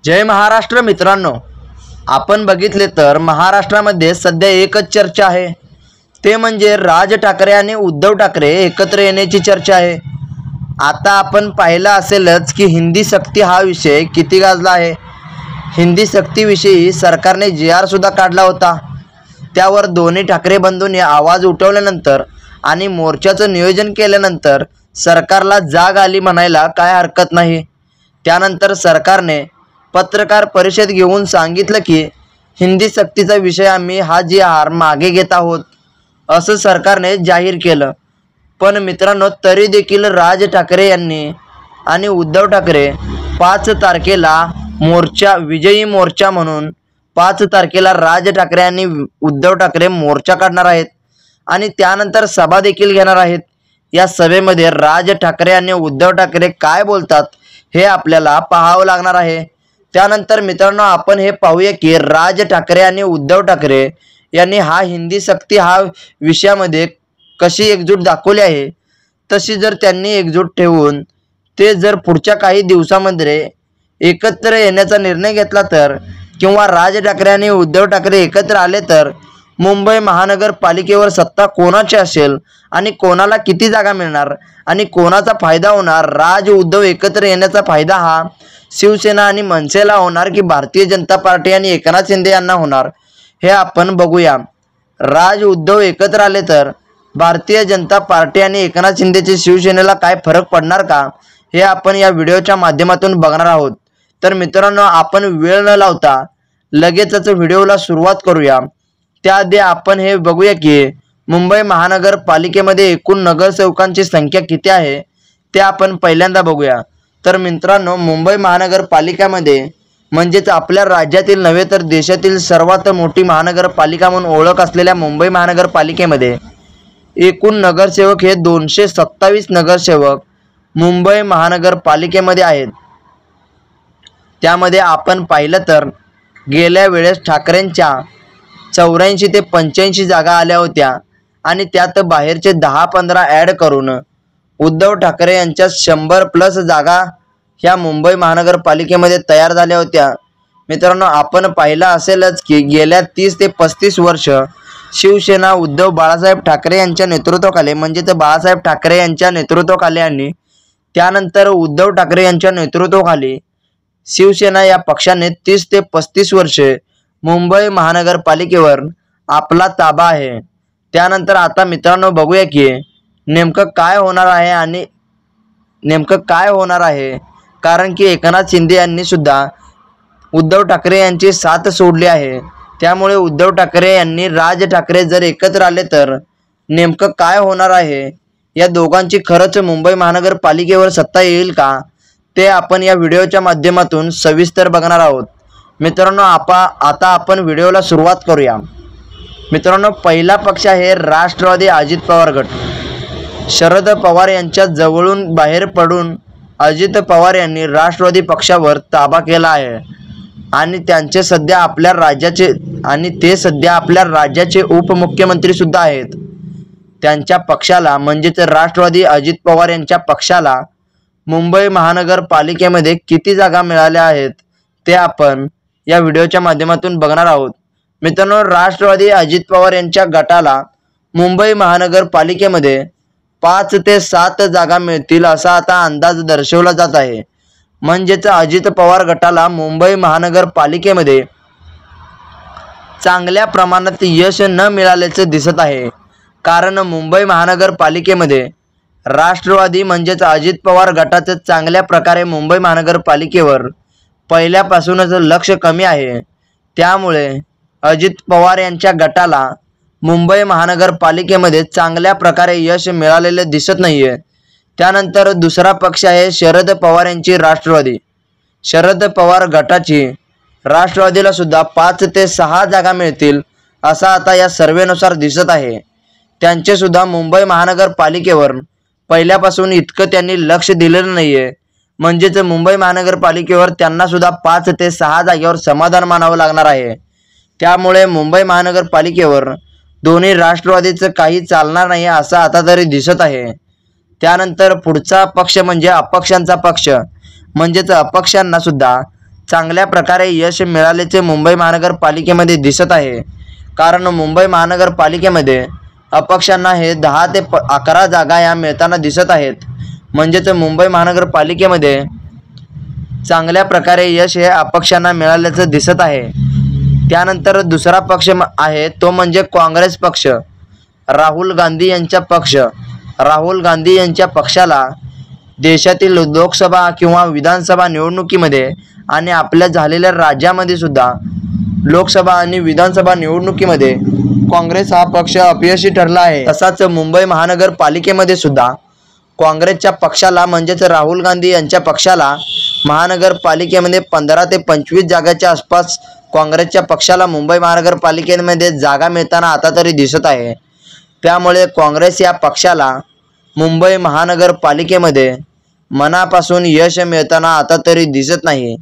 जय महाराष्ट्र मित्रांनो, आपण बघितले तर महाराष्ट्रामध्ये सध्या एकच चर्चा आहे, ते म्हणजे राज ठाकरे आणि उद्धव ठाकरे एकत्र येण्याची चर्चा आहे। आता आपण पाहिलं असेलच की हिंदी सक्ती हा विषय किती गाजला आहे। हिंदी सक्तीविषयी सरकारने जी.आर सुद्धा काढला होता। त्यावर दोन्ही ठाकरे बंधूंनी आवाज उठवल्यानंतर आणि मोर्चाचं नियोजन केल्यानंतर सरकारला जाग आली म्हणायला काय हरकत नाही। त्यानंतर सरकारने पत्रकार परिषद घेऊन सांगितलं की हिंदी सक्तीचा विषय आम्ही हा जी.आर मागे घेत आहोत असं सरकारने जाहीर केलं। पण मित्रांनो, तरी देखील राज ठाकरे यांनी आणि उद्धव ठाकरे 5 तारखेला विजयी मोर्चा म्हणून 5 तारखेला राज ठाकरे आणि उद्धव ठाकरे मोर्चा काढणार आहेत आणि त्यानंतर सभा देखील घेणार आहेत। या सभेमध्ये राज ठाकरे आणि उद्धव ठाकरे काय बोलतात हे आपल्याला पाहावं लागणार आहे। त्यानंतर मित्रांनो, आपण हे पाहूया की राज ठाकरे आणि उद्धव ठाकरे यांनी हा हिंदी सक्ती हा विषयामध्ये कशी एकजूट दाखवली आहे। तशी जर त्यांनी एकजूट ठेवून ते जर पुढच्या काही दिवसांमध्ये एकत्र येण्याचा निर्णय घेतला तर, किंवा राज ठाकरे आणि उद्धव ठाकरे एकत्र आले तर मुंबई महानगरपालिकेवर सत्ता कोणाची असेल आणि कोणाला किती जागा मिळणार आणि कोणाचा फायदा होणार। राज उद्धव एकत्र येण्याचा फायदा हा शिवसेना आणि मनसेला होणार की भारतीय जनता पार्टी आणि एकनाथ शिंदे यांना होणार, हे आपण बघूया। राज उद्धव एकत्र आले तर भारतीय जनता पार्टी आणि एकनाथ शिंदेचे शिवसेनेला काय फरक पडणार का, हे आपण या व्हिडिओच्या माध्यमातून बघणार आहोत। तर मित्रांनो, आपण वेळ न लावता लगेचच व्हिडिओला सुरुवात करूया। त्याआधी आपण हे बघूया की मुंबई महानगरपालिकेमध्ये एकूण नगरसेवकांची संख्या किती आहे ते आपण पहिल्यांदा बघूया। तर मित्रांनो, मुंबई महानगरपालिकेमध्ये म्हणजेच आपल्या राज्यातील नव्हे तर देशातील सर्वात मोठी महानगरपालिका म्हणून ओळख असलेल्या मुंबई महानगरपालिकेमध्ये एकूण नगरसेवक हे 227 नगरसेवक मुंबई महानगरपालिकेमध्ये आहेत। त्यामध्ये आपण पाहिलं तर गेल्या वेळेस ठाकरेंच्या 84 ते 85 जागा आल्या होत्या आणि त्यात बाहेरचे 10-15 ॲड करून उद्धव ठाकरे यांच्या 100+ जागा ह्या मुंबई महानगरपालिकेमध्ये तयार झाल्या होत्या। मित्रांनो, आपण पाहिलं असेलच की गेल्या 30 ते 35 वर्ष शिवसेना उद्धव बाळासाहेब ठाकरे यांच्या नेतृत्वाखाली म्हणजेच बाळासाहेब ठाकरे यांच्या नेतृत्वाखाली आणि त्यानंतर उद्धव ठाकरे यांच्या नेतृत्वाखाली शिवसेना या पक्षाने 30 ते 35 वर्षे मुंबई महानगरपालिकेवर आपला ताबा आहे। त्यानंतर आता मित्रांनो बघूया की नेमकं काय होणार आहे कारण की एकनाथ शिंदे यांनी सुद्धा उद्धव ठाकरे यांची साथ सोडली आहे। त्यामुळे उद्धव ठाकरे यांनी राज ठाकरे जर एकत्र आले तर नेमकं काय होणार आहे, या दोघांची खरंच मुंबई महानगरपालिकेवर सत्ता येईल का, ते आपण या व्हिडिओच्या माध्यमातून सविस्तर बघणार आहोत। मित्रांनो, आता आपण व्हिडिओला सुरुवात करूया। मित्रांनो, पहिला पक्ष आहे राष्ट्रवादी अजित पवार गट। शरद पवार यांच्या जवळून बाहेर पडून अजित पवार यांनी राष्ट्रवादी पक्षावर ताबा केला आहे आणि ते सध्या आपल्या राज्याचे उपमुख्यमंत्री सुद्धा आहेत। त्यांच्या पक्षाला म्हणजेच राष्ट्रवादी अजित पवार यांच्या पक्षाला मुंबई महानगरपालिकेमध्ये किती जागा मिळाल्या आहेत ते आपण या व्हिडिओच्या माध्यमातून बघणार आहोत। मित्रांनो, राष्ट्रवादी अजित पवार यांच्या गटाला मुंबई महानगरपालिकेमध्ये 5 ते 7 जागा मिळतील असा आता अंदाज दर्शवला जात आहे। म्हणजेच अजित पवार गटाला मुंबई महानगरपालिकेमध्ये चांगल्या प्रमाणात यश न मिळाल्याचे दिसत आहे। कारण मुंबई महानगरपालिकेमध्ये राष्ट्रवादी म्हणजेच अजित पवार गटाचे चांगल्या प्रकारे मुंबई महानगरपालिकेवर पहिल्यापासूनच लक्ष कमी आहे। त्यामुळे अजित पवार यांच्या गटाला मुंबई महानगरपालिकेमध्ये चांगल्या प्रकारे यश मिळालेले दिसत नाहीये। त्यानंतर दुसरा पक्ष आहे शरद पवार यांची राष्ट्रवादी। शरद पवार गटाची राष्ट्रवादीला सुद्धा 5 ते 6 जागा मिळतील असा आता या सर्वेनुसार दिसत आहे। त्यांचे सुद्धा मुंबई महानगरपालिकेवर पहिल्यापासून इतकं त्यांनी लक्ष दिलेलं नाहीये। म्हणजेच मुंबई महानगरपालिकेवर त्यांना सुद्धा 5 ते 6 जागेवर समाधान मानावं लागणार आहे। त्यामुळे मुंबई महानगरपालिकेवर दोन्ही राष्ट्रवादीचं काही चालणार नाही असं आता तरी दिसत आहे। त्यानंतर पुढचा पक्ष म्हणजे अपक्षांचा पक्ष, म्हणजेच अपक्षांना सुद्धा चांगल्या प्रकारे यश मिळाल्याचे मुंबई महानगरपालिकेमध्ये दिसत आहे। कारण मुंबई महानगरपालिकेमध्ये अपक्षांना हे 10 ते 11 जागा या मिळताना दिसत आहेत। म्हणजेच मुंबई महानगरपालिकेमध्ये चांगल्या प्रकारे यश हे अपक्षांना मिळाल्याचं दिसत आहे। त्यानंतर दुसरा पक्ष आहे तो म्हणजे काँग्रेस पक्ष। राहुल गांधी यांचा पक्ष। राहुल गांधी यांच्या पक्षाला देशातील लोकसभा किंवा विधानसभा निवडणुकीमध्ये आणि आपल्या झालेल्या राज्यामध्ये सुद्धा लोकसभा आणि विधानसभा निवडणुकीमध्ये काँग्रेस हा पक्ष अपयशी ठरला आहे। तसाच मुंबई महानगरपालिकेमध्ये सुद्धा काँग्रेसच्या पक्षाला म्हणजेच राहुल गांधी यांच्या पक्षाला महानगरपालिकेमध्ये 15 ते 25 जागाच्या आसपास काँग्रेसच्या पक्षाला मुंबई महानगरपालिकेमध्ये जागा मिळताना आता तरी दिसत आहे। त्यामुळे काँग्रेस या पक्षाला मुंबई महानगरपालिकेमध्ये मनापासून यश मिळताना आता तरी दिसत नाही।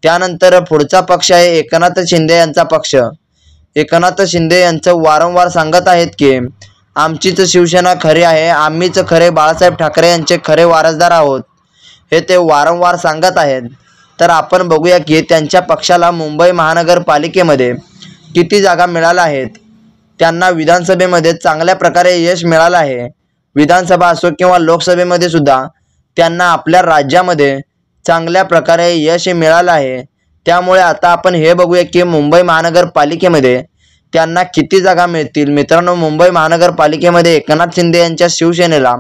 त्यानंतर पुढचा पक्ष आहे एकनाथ शिंदे यांचा पक्ष। एकनाथ शिंदे यांचं वारंवार सांगत आहेत की आमचीच शिवसेना खरी आहे, आम्हीच खरे बाळासाहेब ठाकरे यांचे खरे वारसदार आहोत, हे ते वारंवार सांगत आहेत। तर आपण बघूया की त्यांच्या पक्षाला मुंबई महानगरपालिकेमध्ये किती जागा मिळाल्या आहेत। त्यांना विधानसभेमध्ये चांगल्या प्रकारे यश मिळालं आहे। विधानसभा असो किंवा लोकसभेमध्ये सुद्धा त्यांना आपल्या राज्यामध्ये चांगल्या प्रकारे यश मिळालं आहे। त्यामुळे आता आपण हे बघूया की मुंबई महानगरपालिकेमध्ये त्यांना किती जागा मिळतील। मित्रांनो, मुंबई महानगरपालिकेमध्ये एकनाथ शिंदे यांच्या शिवसेनेला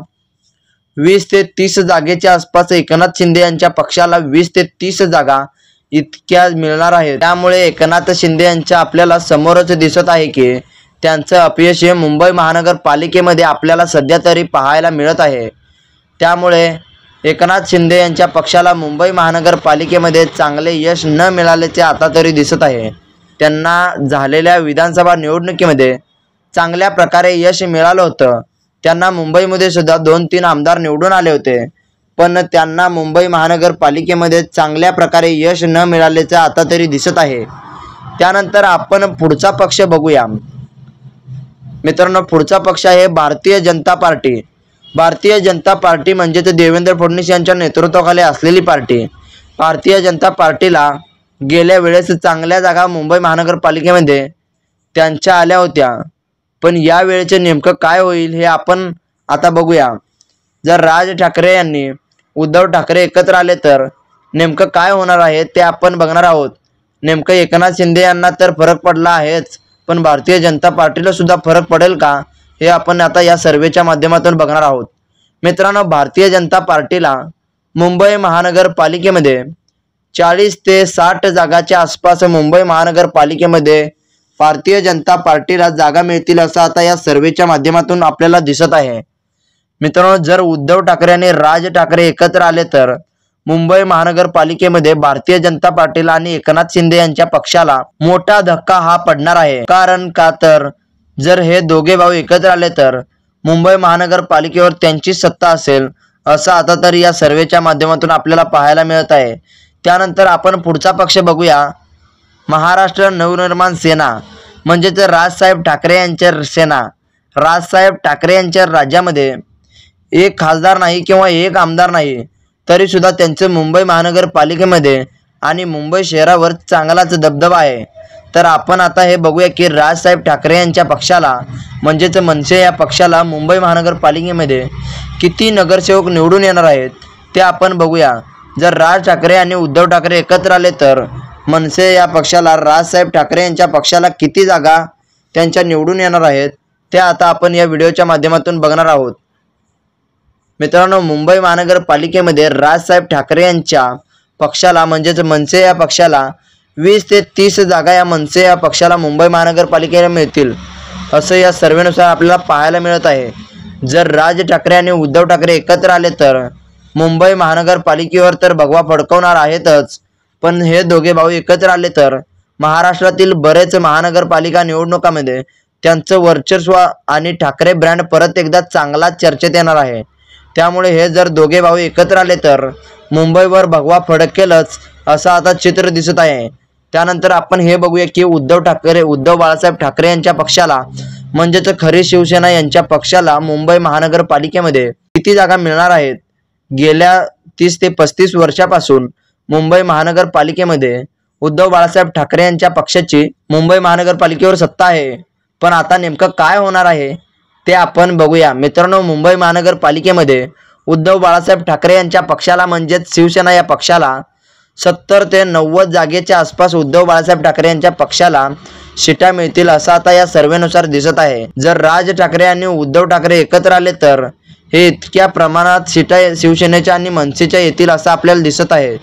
20 ते 30 जागेच्या आसपास, एकनाथ शिंदे यांच्या पक्षाला 20 ते 30 जागा इतक्या मिळणार आहेत। त्यामुळे एकनाथ शिंदे यांच्या आपल्याला समोरच दिसत आहे की त्यांचं अपयश हे मुंबई महानगरपालिकेमध्ये आपल्याला सध्या तरी पाहायला मिळत आहे। त्यामुळे एकनाथ शिंदे यांच्या पक्षाला मुंबई महानगरपालिकेमध्ये चांगले यश न मिळाल्याचे आता तरी दिसत आहे। त्यांना झालेल्या विधानसभा निवडणुकीमध्ये चांगल्या प्रकारे यश मिळालं होतं। त्यांना मुंबईमध्ये सुद्धा 2-3 आमदार निवडून आले होते, पण त्यांना मुंबई महानगरपालिकेमध्ये चांगल्या प्रकारे यश न मिळाल्याचं आता तरी दिसत आहे। त्यानंतर आपण पुढचा पक्ष बघूया। मित्रांनो, पुढचा पक्ष आहे भारतीय जनता पार्टी। भारतीय जनता पार्टी म्हणजेच देवेंद्र फडणवीस यांच्या नेतृत्वाखाली असलेली पार्टी। भारतीय जनता पार्टीला गेल्या वेळेस चांगल्या जागा मुंबई महानगरपालिकेमध्ये त्यांच्या आल्या होत्या, पण या वेळेचे नेमकं काय होईल हे आपण आता बघूया। जर राज ठाकरे यांनी उद्धव ठाकरे एकत्र आले तर नेमकं काय होणार आहे ते आपण बघणार आहोत। नेमकं एकनाथ शिंदे यांना तर फरक पडला आहेच, पण भारतीय जनता पार्टीला सुद्धा फरक पडेल का हे आपण आता या सर्वेच्या माध्यमातून बघणार आहोत। मित्रांनो, भारतीय जनता पार्टीला मुंबई महानगरपालिकेमध्ये 40 ते 60 जागाच्या आसपास मुंबई महानगरपालिकेमध्ये भारतीय जनता पार्टीला जागा मिळतील असं आता या सर्वेच्या माध्यमातून आपल्याला दिसत आहे। मित्रांनो, जर उद्धव ठाकरे आणि राज ठाकरे एकत्र आले तर मुंबई महानगरपालिकेमध्ये भारतीय जनता पार्टीला आणि एकनाथ शिंदे यांच्या पक्षाला मोठा धक्का हा पडणार आहे। कारण का तर जर हे दोघे भाऊ एकत्र आले तर मुंबई महानगरपालिकेवर त्यांची सत्ता असेल असं आता तरी या सर्वेच्या माध्यमातून आपल्याला पाहायला मिळत आहे। त्यानंतर आपण पुढचा पक्ष बघूया, महाराष्ट्र नवनिर्माण सेना म्हणजेच राजसाहेब ठाकरे यांच्या सेना। राजसाहेब ठाकरे यांच्या राज्यामध्ये एक खासदार नाही किंवा एक आमदार नाही, तरी सुद्धा त्यांचे मुंबई महानगरपालिकेमध्ये आणि मुंबई शहरावर चांगलाच दबदबा आहे। तर आपण आता हे बघूया की राजसाहेब ठाकरे यांच्या पक्षाला म्हणजेच मनसे या पक्षाला मुंबई महानगरपालिकेमध्ये किती नगरसेवक निवडून येणार आहेत ते आपण बघूया। जर राज ठाकरे आणि उद्धव ठाकरे एकत्र आले तर मनसे या पक्षाला, राजसाहेब ठाकरे यांच्या पक्षाला किती जागा त्यांच्या निवडून येणार आहेत ते आता आपण या व्हिडिओच्या माध्यमातून बघणार आहोत। मित्रांनो, मुंबई महानगरपालिकेमध्ये राजसाहेब ठाकरे यांच्या पक्षाला म्हणजेच मनसे या पक्षाला 20 ते 30 जागा या मनसे या पक्षाला मुंबई महानगरपालिकेला मिळतील असं या सर्वेनुसार आपल्याला पाहायला मिळत आहे। जर राज ठाकरे आणि उद्धव ठाकरे एकत्र आले तर मुंबई महानगरपालिकेवर तर भगवा फडकवणार आहेतच, पण हे दोघे भाऊ एकत्र आले तर महाराष्ट्रातील बरेच महानगरपालिका निवडणुकांमध्ये त्यांचं वर्चस्व आणि ठाकरे ब्रँड परत एकदा चांगला चर्चेत येणार आहे। त्यामुळे हे जर दोघे भाऊ एकत्र आले तर मुंबईवर भगवा फडकेलच असं आता चित्र दिसत आहे। त्यानंतर आपण हे बघूया की उद्धव बाळासाहेब ठाकरे यांच्या पक्षाला म्हणजेच खरी शिवसेना यांच्या पक्षाला मुंबई महानगरपालिकेमध्ये किती जागा मिळणार आहेत। गेल्या 30 ते 35 वर्षापासून मुंबई महानगरपालिकेमध्ये उद्धव बाळासाहेब ठाकरे यांच्या पक्षाची मुंबई महानगरपालिकेवर सत्ता आहे। पण आता नेमकं काय होणार आहे ते आपण बघूया मित्रांनो। मुंबई महानगरपालिकेमध्ये उद्धव बाळासाहेब ठाकरे यांच्या पक्षाला म्हणजेच शिवसेना या पक्षाला 70 ते 90 जागेच्या आसपास उद्धव बाळासाहेब ठाकरे यांच्या पक्षाला सीटा मिळतील असं आता या सर्वेनुसार दिसत आहे। जर राज ठाकरे आणि उद्धव ठाकरे एकत्र आले तर हे इतक्या प्रमाणात सीटा शिवसेनेच्या आणि मनसेच्या येतील असं आपल्याला दिसत आहे।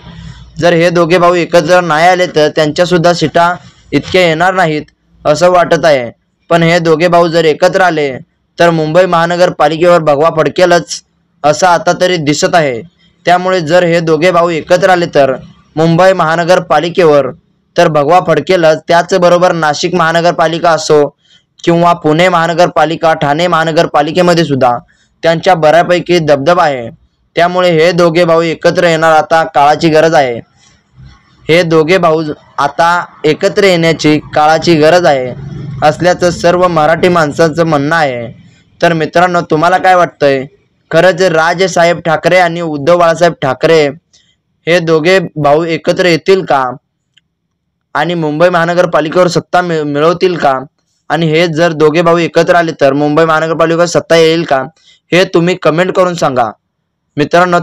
जर हे दोघे भाऊ एकत्र नाही आले तर त्यांच्यासुद्धा सीटा इतक्या येणार नाहीत असं वाटत आहे। पण हे दोघे भाऊ जर एकत्र आले तर मुंबई महानगरपालिकेवर भगवा फडकेलच असं आता तरी दिसत आहे। त्यामुळे जर हे दोघे भाऊ एकत्र आले तर मुंबई महानगरपालिकेवर तर भगवा फडकेलच। त्याचबरोबर नाशिक महानगरपालिका असो किंवा पुणे महानगरपालिका, ठाणे महानगरपालिकेमध्ये सुद्धा त्यांच्या बऱ्यापैकी दबदबा आहे। त्यामुळे हे दोघे भाऊ एकत्र येणार आता काळाची गरज आहे। हे दोघे भाऊ आता एकत्र येण्याची काळाची गरज आहे असल्याचं सर्व मराठी माणसांचं म्हणणं आहे। तर मित्रांनो, तुम्हाला काय वाटतंय? खरंच राजसाहेब ठाकरे आणि उद्धव बाळासाहेब ठाकरे हे दोघे भाऊ एकत्र येतील का आणि मुंबई महानगरपालिकेवर सत्ता मिळवतील का? आणि हे जर दोघे भाऊ एकत्र आले तर मुंबई महानगरपालिकेवर सत्ता येईल का? हे तुम्ही कमेंट करून सांगा। मित्रांनो,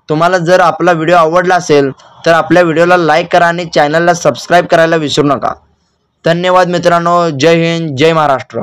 तुम्हाला जर आपला व्हिडिओ आवडला असेल तर आपल्या व्हिडिओला लाईक करा आणि चॅनलला सबस्क्राईब करायला विसरू नका। धन्यवाद मित्रांनो। जय हिंद, जय महाराष्ट्र।